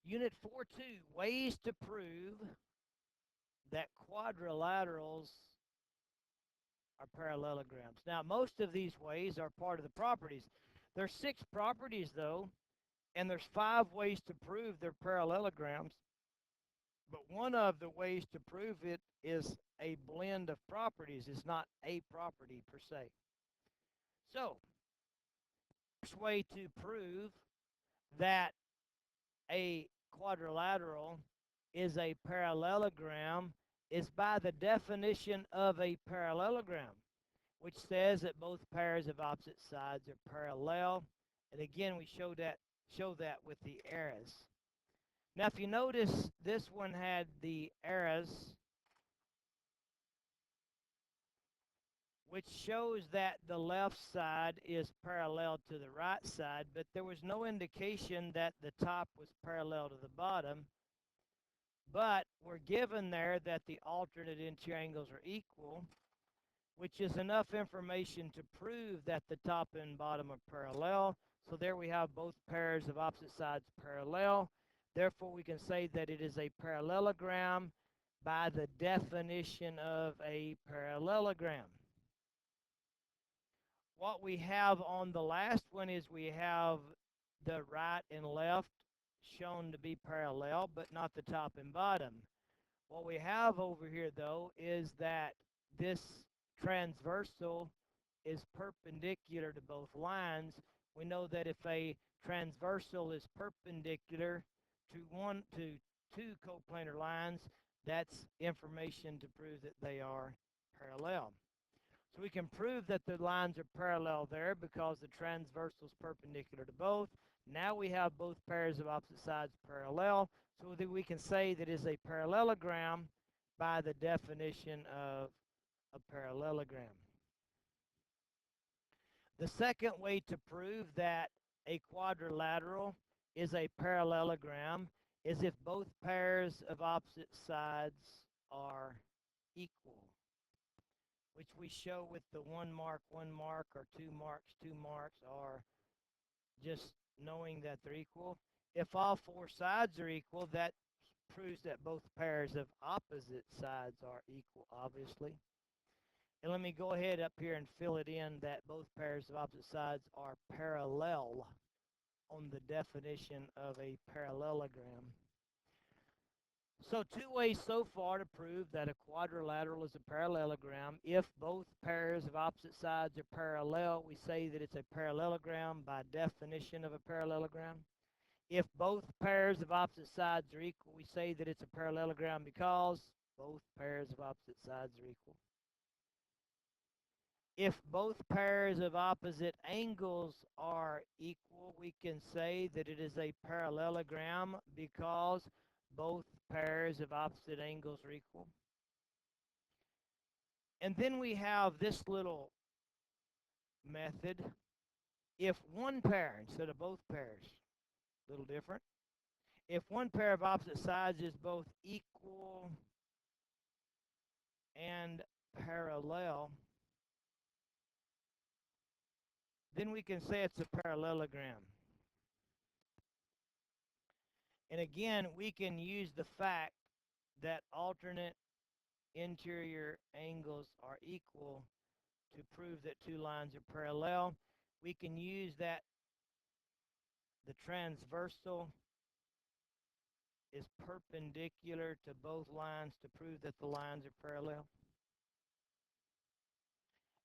Unit 4.2, ways to prove that quadrilaterals are parallelograms. Now, most of these ways are part of the properties. There's 6 properties, though, and there's 5 ways to prove they're parallelograms. But one of the ways to prove it is a blend of properties. It's not a property per se. So, first way to prove that a quadrilateral is a parallelogram is by the definition of a parallelogram, which says that both pairs of opposite sides are parallel. And again, we show that with the arrows. Now, if you notice, this one had the arrows, which shows that the left side is parallel to the right side, but there was no indication that the top was parallel to the bottom. But we're given there that the alternate interior angles are equal, which is enough information to prove that the top and bottom are parallel. So there we have both pairs of opposite sides parallel. Therefore, we can say that it is a parallelogram by the definition of a parallelogram. What we have on the last one is we have the right and left shown to be parallel, but not the top and bottom. What we have over here, though, is that this transversal is perpendicular to both lines. We know that if a transversal is perpendicular to two coplanar lines, that's information to prove that they are parallel. So we can prove that the lines are parallel there because the transversal is perpendicular to both. Now we have both pairs of opposite sides parallel, so that we can say that it is a parallelogram by the definition of a parallelogram. The second way to prove that a quadrilateral is a parallelogram is if both pairs of opposite sides are equal, which we show with the 1 mark, 1 mark, or 2 marks, 2 marks, or just knowing that they're equal. If all 4 sides are equal, that proves that both pairs of opposite sides are equal, obviously. And let me go ahead up here and fill it in that both pairs of opposite sides are parallel on the definition of a parallelogram. So 2 ways so far to prove that a quadrilateral is a parallelogram. If both pairs of opposite sides are parallel, we say that it's a parallelogram by definition of a parallelogram. If both pairs of opposite sides are equal, we say that it's a parallelogram because both pairs of opposite sides are equal. If both pairs of opposite angles are equal, we can say that it is a parallelogram because both pairs of opposite angles are equal. And then we have this little method. If one pair, instead of both pairs, a little different. If one pair of opposite sides is both equal and parallel, then we can say it's a parallelogram. And again, we can use the fact that alternate interior angles are equal to prove that 2 lines are parallel. We can use that the transversal is perpendicular to both lines to prove that the lines are parallel.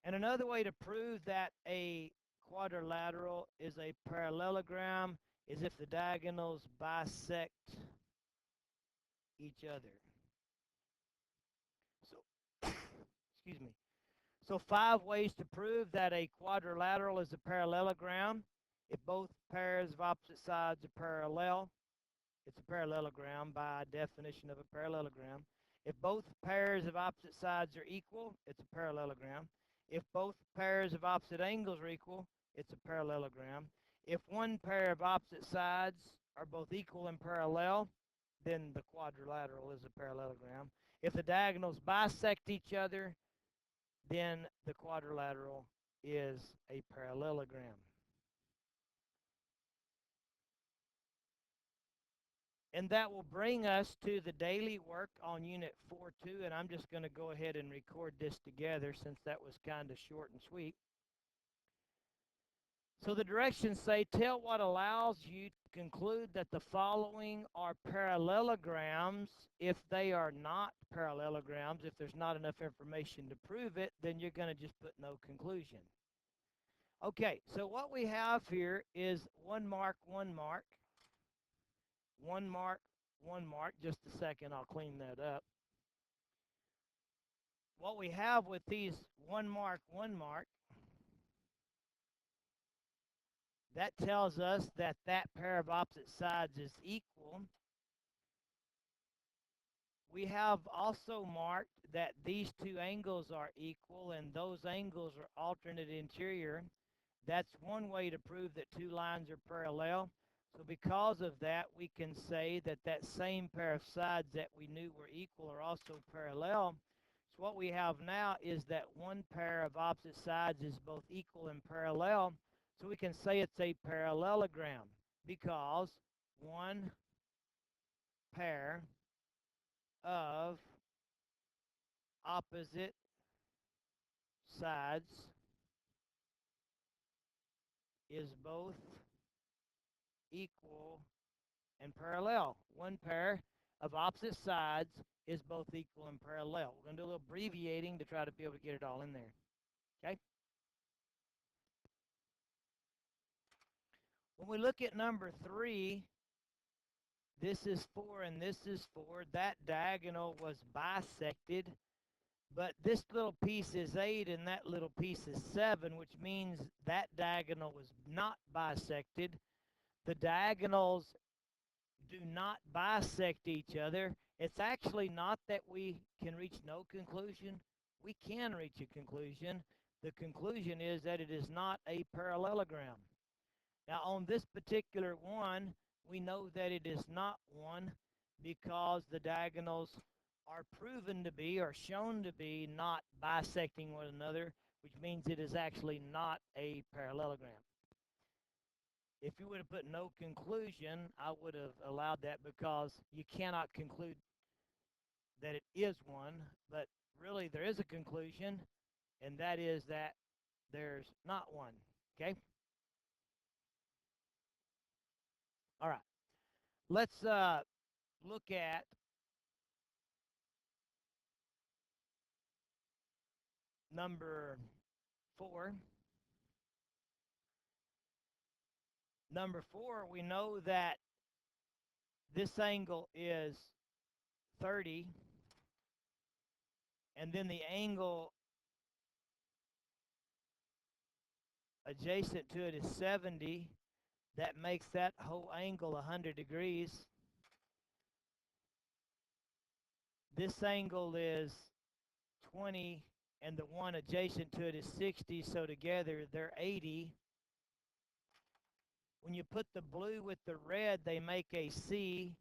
And another way to prove that a quadrilateral is a parallelogram is if the diagonals bisect each other. So, excuse me. So 5 ways to prove that a quadrilateral is a parallelogram. If both pairs of opposite sides are parallel, it's a parallelogram by definition of a parallelogram. If both pairs of opposite sides are equal, it's a parallelogram. If both pairs of opposite angles are equal, it's a parallelogram. If one pair of opposite sides are both equal and parallel, then the quadrilateral is a parallelogram. If the diagonals bisect each other, then the quadrilateral is a parallelogram. And that will bring us to the daily work on Unit 4.2, and I'm just going to go ahead and record this together since that was kind of short and sweet. So the directions say, tell what allows you to conclude that the following are parallelograms. If they are not parallelograms, if there's not enough information to prove it, then you're going to just put no conclusion. Okay, so what we have here is 1 mark, 1 mark, 1 mark, 1 mark. Just a second, I'll clean that up. What we have with these 1 mark, 1 mark, that tells us that that pair of opposite sides is equal. We have also marked that these two angles are equal and those angles are alternate interior. That's one way to prove that two lines are parallel. So because of that, we can say that that same pair of sides that we knew were equal are also parallel. So what we have now is that one pair of opposite sides is both equal and parallel. So we can say it's a parallelogram because one pair of opposite sides is both equal and parallel. One pair of opposite sides is both equal and parallel. We're going to do a little abbreviating to try to be able to get it all in there. Okay? When we look at number 3, this is 4 and this is 4. That diagonal was bisected, but this little piece is 8 and that little piece is 7, which means that diagonal was not bisected. The diagonals do not bisect each other. It's actually not that we can reach no conclusion. We can reach a conclusion. The conclusion is that it is not a parallelogram. Now, on this particular one, we know that it is not one because the diagonals are proven to be or shown to be not bisecting one another, which means it is actually not a parallelogram. If you would have put no conclusion, I would have allowed that because you cannot conclude that it is one, but really there is a conclusion, and that is that there's not one. Okay? All right. Let's look at number 4. Number 4, we know that this angle is 30, and then the angle adjacent to it is 70. That makes that whole angle 100 degrees. This angle is 20, and the one adjacent to it is 60, so together they're 80. When you put the blue with the red, they make a C.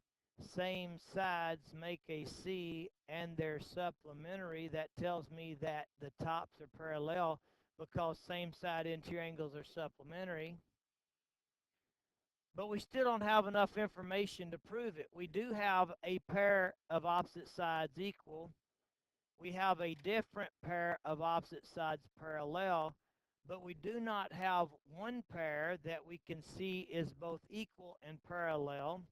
Same sides make a C, and they're supplementary. That tells me that the tops are parallel because same side interior angles are supplementary. But we still don't have enough information to prove it. We do have a pair of opposite sides equal. We have a different pair of opposite sides parallel, but we do not have one pair that we can see is both equal and parallel.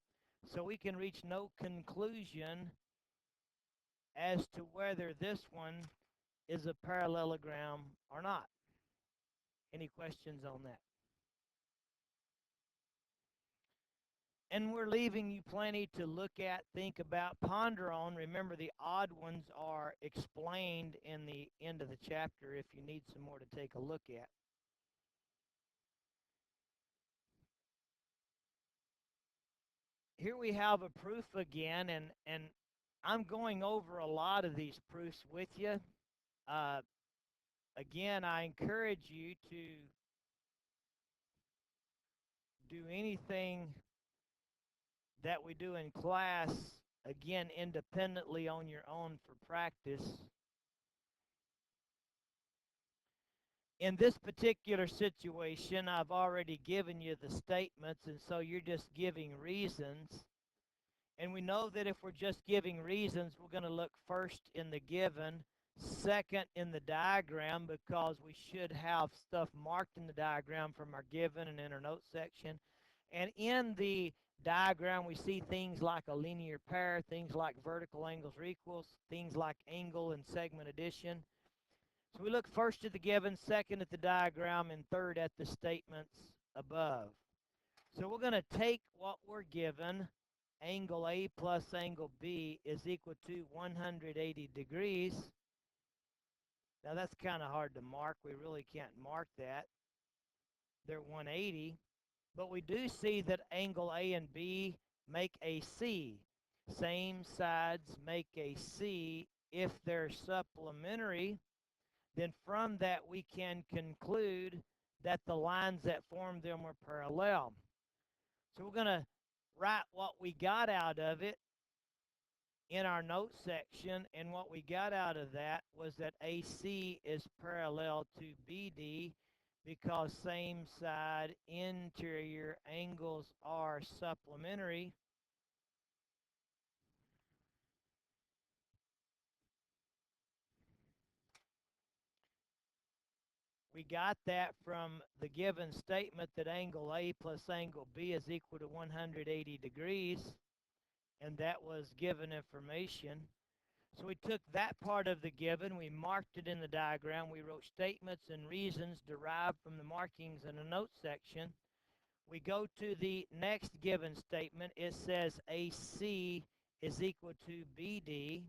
So we can reach no conclusion as to whether this one is a parallelogram or not. Any questions on that? And we're leaving you plenty to look at, think about, ponder on. Remember, the odd ones are explained in the end of the chapter if you need some more to take a look at. Here we have a proof again, and I'm going over a lot of these proofs with you. Again, I encourage you to do anything that we do in class, again, independently on your own for practice. In this particular situation, I've already given you the statements, and so you're just giving reasons. And we know that if we're just giving reasons, we're going to look first in the given, second in the diagram, because we should have stuff marked in the diagram from our given and in our note section. And in the diagram, we see things like a linear pair, things like vertical angles or equals, things like angle and segment addition. So we look first at the given, second at the diagram, and third at the statements above. So we're going to take what we're given, angle A plus angle B is equal to 180 degrees. Now that's kind of hard to mark. We really can't mark that. They're 180. But we do see that angle A and B make a C. Same sides make a C. If they're supplementary, then from that we can conclude that the lines that form them were parallel. So we're going to write what we got out of it in our note section, and what we got out of that was that AC is parallel to BD because same side interior angles are supplementary. We got that from the given statement that angle A plus angle B is equal to 180 degrees, and that was given information. So we took that part of the given, we marked it in the diagram, we wrote statements and reasons derived from the markings in the note section. We go to the next given statement. It says AC is equal to BD.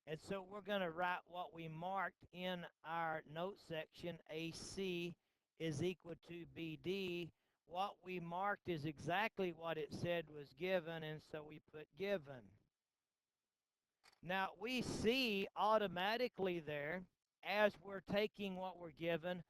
And so we're going to write what we marked in our note section. AC is equal to BD. What we marked is exactly what it said was given, and so we put given. Now, we see automatically there, as we're taking what we're given,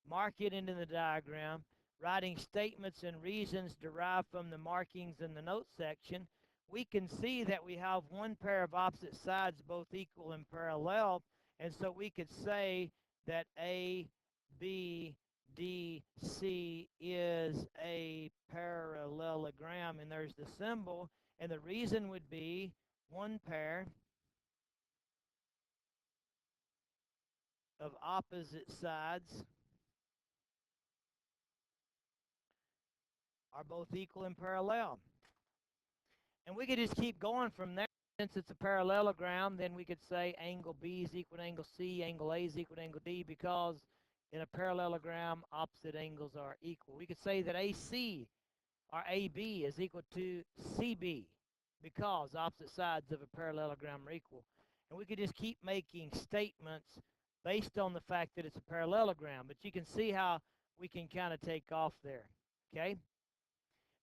mark it into the diagram, writing statements and reasons derived from the markings in the note section, we can see that we have one pair of opposite sides both equal and parallel, and so we could say that A, B, D, C is a parallelogram, and there's the symbol, and the reason would be one pair of opposite sides are both equal and parallel. And we could just keep going from there. Since it's a parallelogram, then we could say angle B is equal to angle C, angle A is equal to angle D, because in a parallelogram, opposite angles are equal. We could say that AC or AB is equal to CB because opposite sides of a parallelogram are equal. And we could just keep making statements based on the fact that it's a parallelogram. But you can see how we can kind of take off there, okay?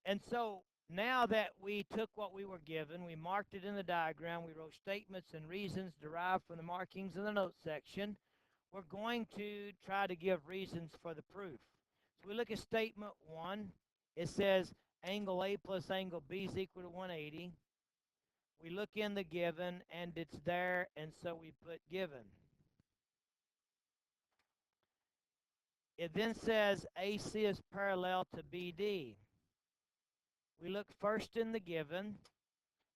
And so now that we took what we were given, we marked it in the diagram, we wrote statements and reasons derived from the markings in the note section, we're going to try to give reasons for the proof. So we look at statement 1. It says angle A plus angle B is equal to 180. We look in the given, and it's there, and so we put given. It then says AC is parallel to BD. We look first in the given.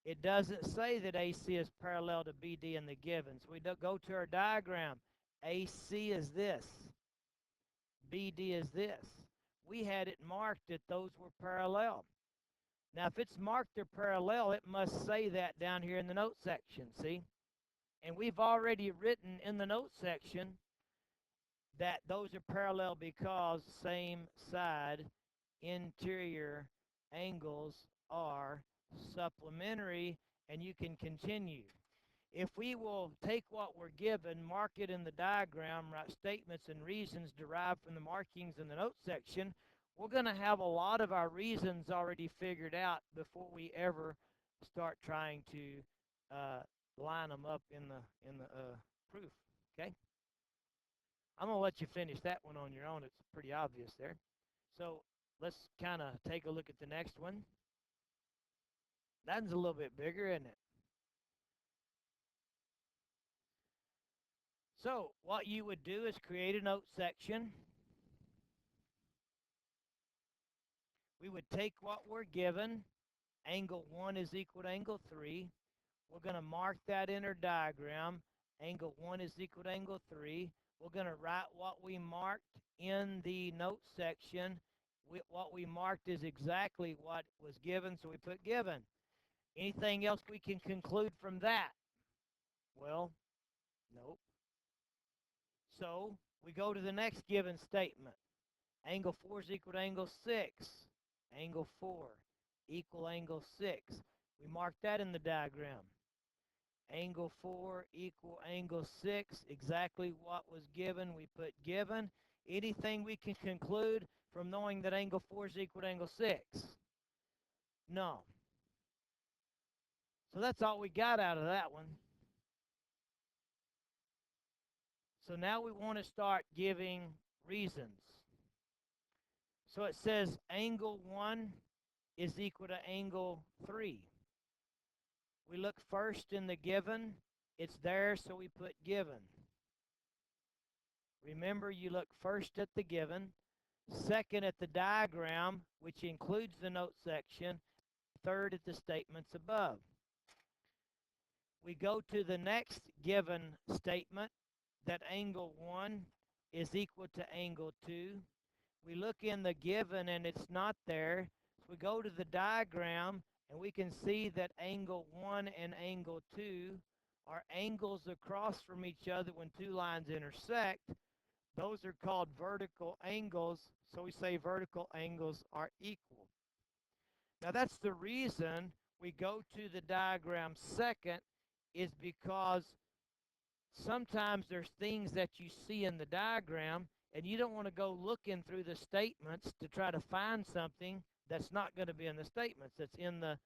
It doesn't say that AC is parallel to BD in the given. So we go to our diagram. AC is this. BD is this. We had it marked that those were parallel. Now, if it's marked they're parallel, it must say that down here in the note section, see? And we've already written in the note section that those are parallel because same side interior angles are supplementary, and you can continue. If we will take what we're given, mark it in the diagram, write statements and reasons derived from the markings in the note section, we're going to have a lot of our reasons already figured out before we ever start trying to line them up in the proof. Okay? I'm going to let you finish that one on your own. It's pretty obvious there. So let's kind of take a look at the next one. That one's a little bit bigger, isn't it? So what you would do is create a note section. We would take what we're given, Angle 1 is equal to angle 3. We're going to mark that in our diagram. Angle 1 is equal to angle 3. We're going to write what we marked in the note section. What we marked is exactly what was given, so we put given. Anything else we can conclude from that? Well, nope. So we go to the next given statement. Angle 4 is equal to angle 6. Angle 4 equal angle 6. We mark that in the diagram. Angle 4 equal angle 6, exactly what was given, we put given. Anything we can conclude from knowing that angle 4 is equal to angle 6? No. So that's all we got out of that one. So now we want to start giving reasons. So it says angle 1 is equal to angle 3. We look first in the given. It's there, so we put given. Remember, you look first at the given, second at the diagram, which includes the note section, third at the statements above. We go to the next given statement that angle 1 is equal to angle 2. We look in the given and it's not there. So we go to the diagram and we can see that angle 1 and angle 2 are angles across from each other when two lines intersect. Those are called vertical angles, so we say vertical angles are equal. Now that's the reason we go to the diagram second, is because sometimes there's things that you see in the diagram and you don't want to go looking through the statements to try to find something that's not going to be in the statements, that's in the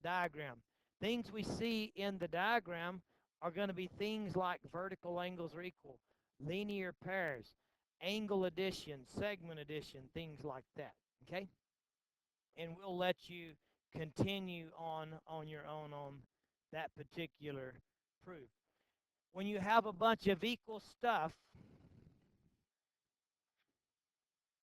diagram. Things we see in the diagram are going to be things like vertical angles are equal, linear pairs, angle addition, segment addition, things like that, okay? And we'll let you continue on your own on that particular proof. When you have a bunch of equal stuff,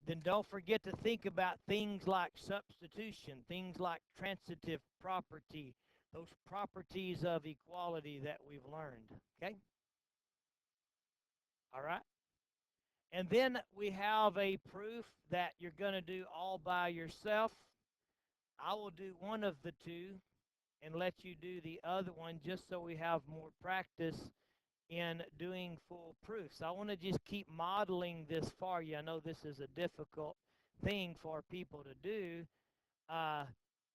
then don't forget to think about things like substitution, things like transitive property, those properties of equality that we've learned, okay? All right? And then we have a proof that you're going to do all by yourself. I will do one of the two and let you do the other one just so we have more practice in doing full proofs. I want to just keep modeling this for you. I know this is a difficult thing for people to do.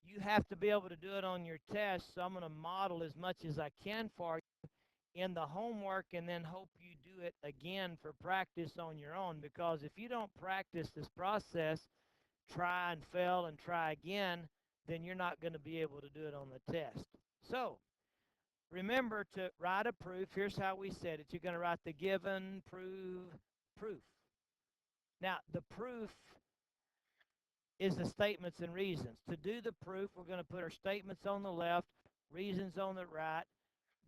You have to be able to do it on your test, so I'm going to model as much as I can for you in the homework and then hope you do it again for practice on your own, because if you don't practice this process, try and fail and try again, then you're not going to be able to do it on the test. So remember to write a proof. Here's how we said it. You're going to write the given, prove, proof. Now, the proof is the statements and reasons. To do the proof, we're going to put our statements on the left, reasons on the right,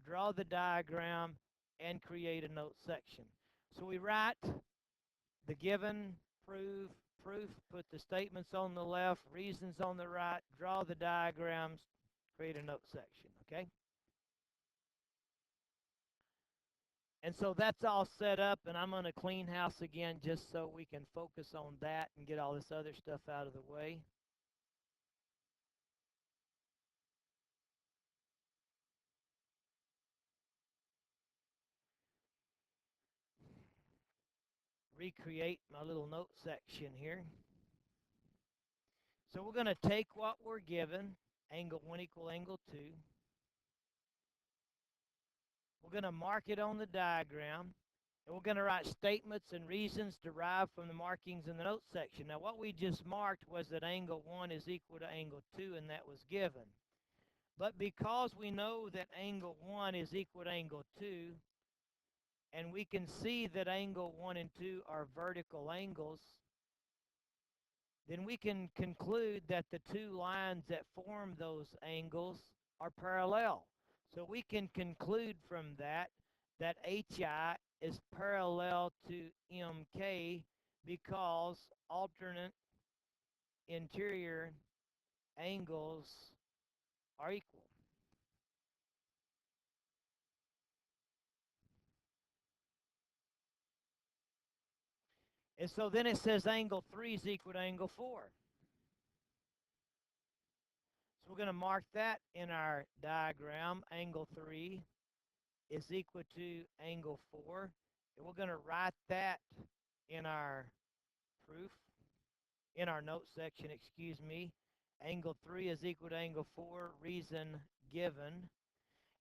draw the diagram, and create a note section. So we write the given, prove, proof, put the statements on the left, reasons on the right, draw the diagrams, create a note section, okay? And so that's all set up, and I'm going to clean house again just so we can focus on that and get all this other stuff out of the way. Recreate my little note section here. So we're going to take what we're given, angle 1 equal angle 2. We're going to mark it on the diagram, and we're going to write statements and reasons derived from the markings in the note section. Now, what we just marked was that angle 1 is equal to angle 2, and that was given. But because we know that angle 1 is equal to angle 2, and we can see that angle 1 and 2 are vertical angles, then we can conclude that the two lines that form those angles are parallel. So we can conclude from that that HI is parallel to MK because alternate interior angles are equal. And so then it says angle 3 is equal to angle 4. So we're going to mark that in our diagram. Angle 3 is equal to angle 4. And we're going to write that in our proof, in our note section, excuse me. Angle 3 is equal to angle 4, reason given.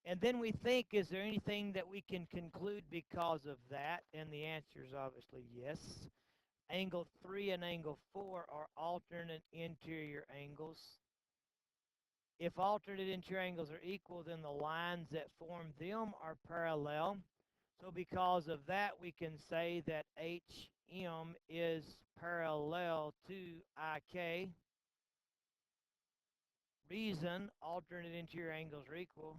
And then we think, is there anything that we can conclude because of that? And the answer is obviously yes. Angle 3 and angle 4 are alternate interior angles. If alternate interior angles are equal, then the lines that form them are parallel. So because of that, we can say that HM is parallel to IK. Reason, alternate interior angles are equal.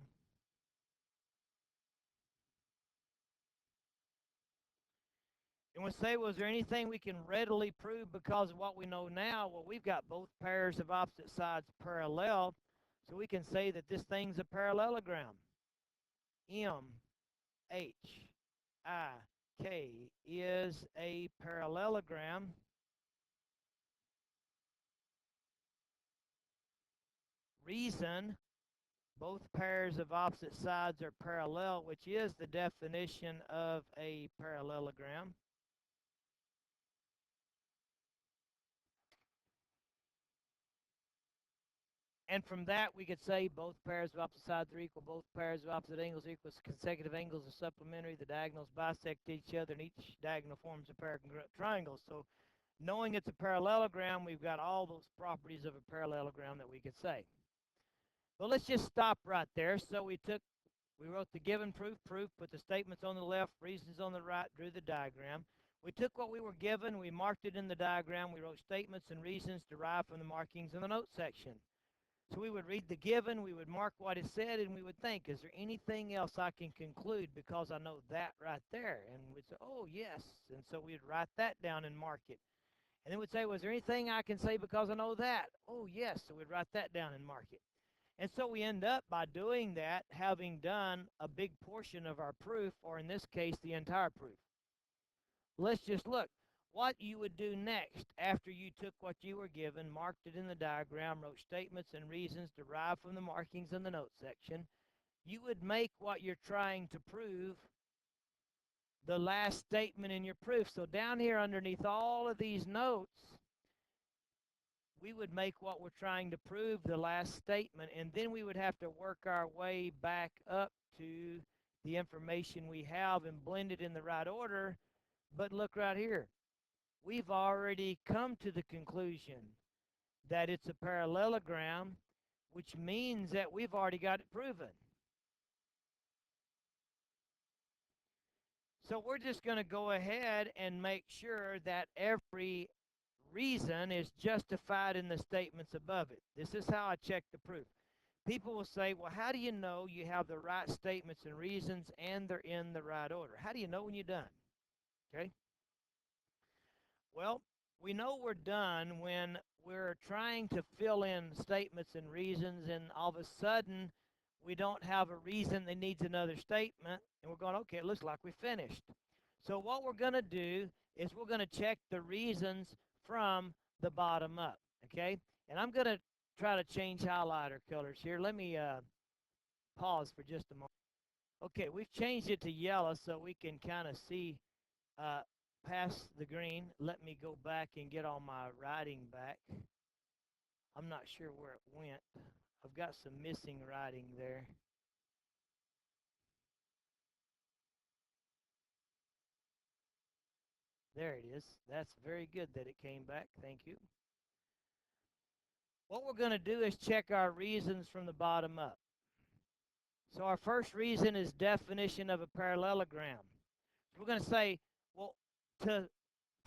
And we'll say, was there anything we can readily prove because of what we know now? Well, we've got both pairs of opposite sides parallel, so we can say that this thing's a parallelogram. M, H, I, K is a parallelogram. Reason, both pairs of opposite sides are parallel, which is the definition of a parallelogram. And from that, we could say both pairs of opposite sides are equal, both pairs of opposite angles are equal, consecutive angles are supplementary, the diagonals bisect each other, and each diagonal forms a pair of congruent triangles. So knowing it's a parallelogram, we've got all those properties of a parallelogram that we could say. But let's just stop right there. So we wrote the given proof, put the statements on the left, reasons on the right, drew the diagram. We took what we were given, we marked it in the diagram, we wrote statements and reasons derived from the markings in the note section. So we would read the given, we would mark what it said, and we would think, is there anything else I can conclude because I know that right there? And we'd say, oh, yes. And so we'd write that down and mark it. And then we'd say, was there anything I can say because I know that? Oh, yes. So we'd write that down and mark it. And so we end up, by doing that, having done a big portion of our proof, or in this case, the entire proof. Let's just look. What you would do next after you took what you were given, marked it in the diagram, wrote statements and reasons derived from the markings in the note section, you would make what you're trying to prove the last statement in your proof. So down here underneath all of these notes, we would make what we're trying to prove the last statement, and then we would have to work our way back up to the information we have and blend it in the right order. But look right here. We've already come to the conclusion that it's a parallelogram, which means that we've already got it proven. So we're just going to go ahead and make sure that every reason is justified in the statements above it. This is how I check the proof. People will say, well, how do you know you have the right statements and reasons and they're in the right order? How do you know when you're done? Okay? Well, we know we're done when we're trying to fill in statements and reasons, and all of a sudden we don't have a reason that needs another statement, and we're going, okay, it looks like we finished. So what we're going to do is we're going to check the reasons from the bottom up, okay? And I'm going to try to change highlighter colors here. Let me pause for just a moment. Okay, we've changed it to yellow so we can kind of see past the green. Let me go back and get all my writing back. I'm not sure where it went. I've got some missing writing there. There it is. That's very good that it came back. Thank you. What we're going to do is check our reasons from the bottom up. So our first reason is definition of a parallelogram. So we're going to say, well, to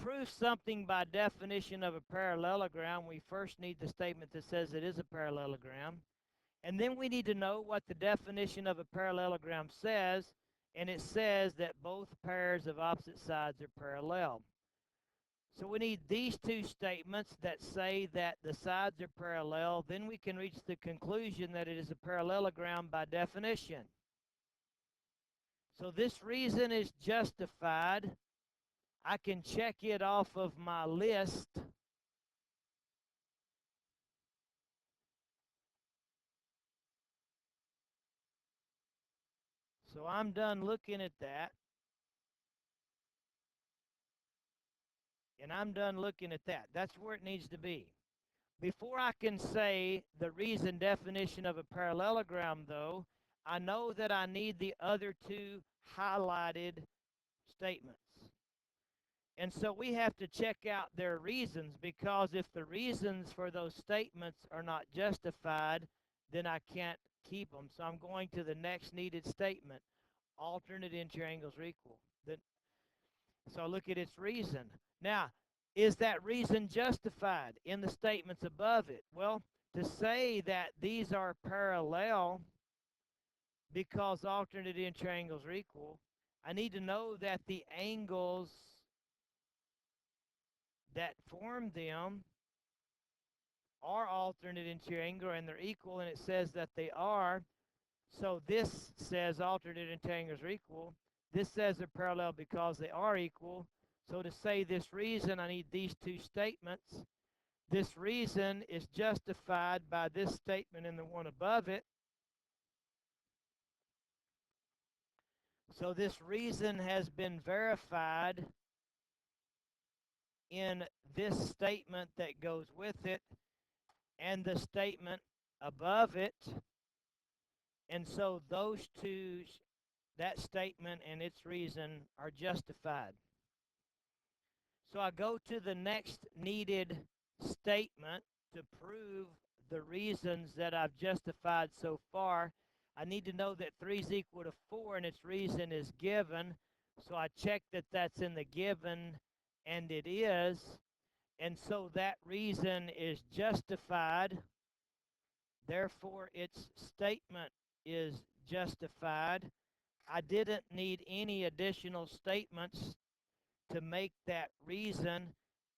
prove something by definition of a parallelogram, we first need the statement that says it is a parallelogram. And then we need to know what the definition of a parallelogram says, and it says that both pairs of opposite sides are parallel. So we need these two statements that say that the sides are parallel. Then we can reach the conclusion that it is a parallelogram by definition. So this reason is justified. I can check it off of my list. So I'm done looking at that. And I'm done looking at that. That's where it needs to be. Before I can say the reason definition of a parallelogram, though, I know that I need the other two highlighted statements. And so we have to check out their reasons, because if the reasons for those statements are not justified, then I can't keep them. So I'm going to the next needed statement. Alternate interior angles are equal. So look at its reason. Now, is that reason justified in the statements above it? Well, to say that these are parallel because alternate interior angles are equal, I need to know that the angles that form them are alternate interior angle and they're equal, and it says that they are. So this says alternate interior angles are equal. This says they're parallel because they are equal. So to say this reason, I need these two statements. This reason is justified by this statement and the one above it. So this reason has been verified in this statement that goes with it and the statement above it. And so those two, that statement and its reason, are justified. So I go to the next needed statement to prove the reasons that I've justified so far. I need to know that 3 is equal to 4 and its reason is given. So I check that that's in the given, and it is. And so that reason is justified. Therefore, its statement is justified. I didn't need any additional statements to make that reason,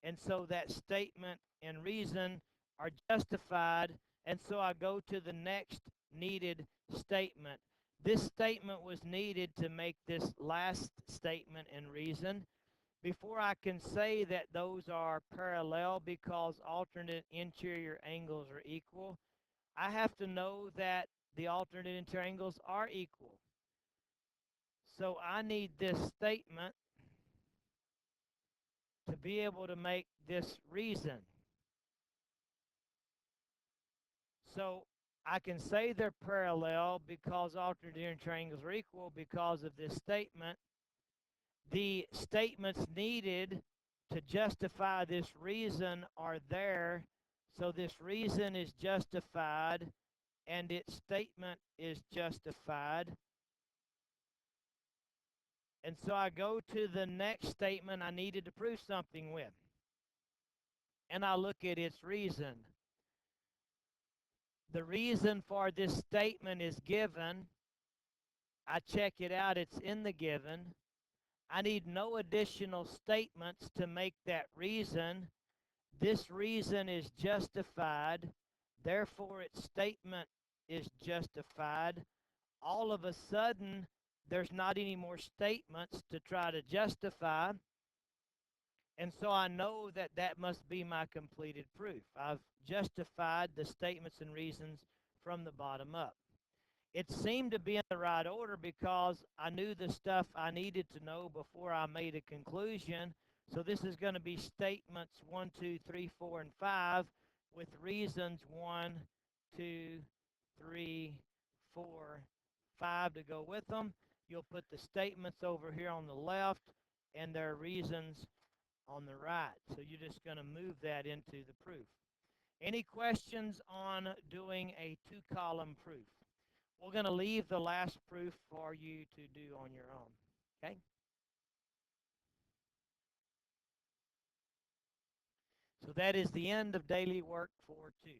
and so that statement and reason are justified, and so I go to the next needed statement. This statement was needed to make this last statement and reason. Before I can say that those are parallel because alternate interior angles are equal, I have to know that the alternate interior angles are equal. So I need this statement to be able to make this reason. So I can say they're parallel because alternate interior angles are equal because of this statement. The statements needed to justify this reason are there. So this reason is justified and its statement is justified. And so I go to the next statement I needed to prove something with. And I look at its reason. The reason for this statement is given. I check it out, it's in the given. I need no additional statements to make that reason. This reason is justified. Therefore, its statement is justified. All of a sudden, there's not any more statements to try to justify. And so I know that that must be my completed proof. I've justified the statements and reasons from the bottom up. It seemed to be in the right order because I knew the stuff I needed to know before I made a conclusion. So this is going to be statements 1, 2, 3, 4, and 5 with reasons 1, 2, 3, 4, 5 to go with them. You'll put the statements over here on the left and their reasons on the right. So you're just going to move that into the proof. Any questions on doing a 2-column proof? We're going to leave the last proof for you to do on your own. Okay? So that is the end of daily work for 2.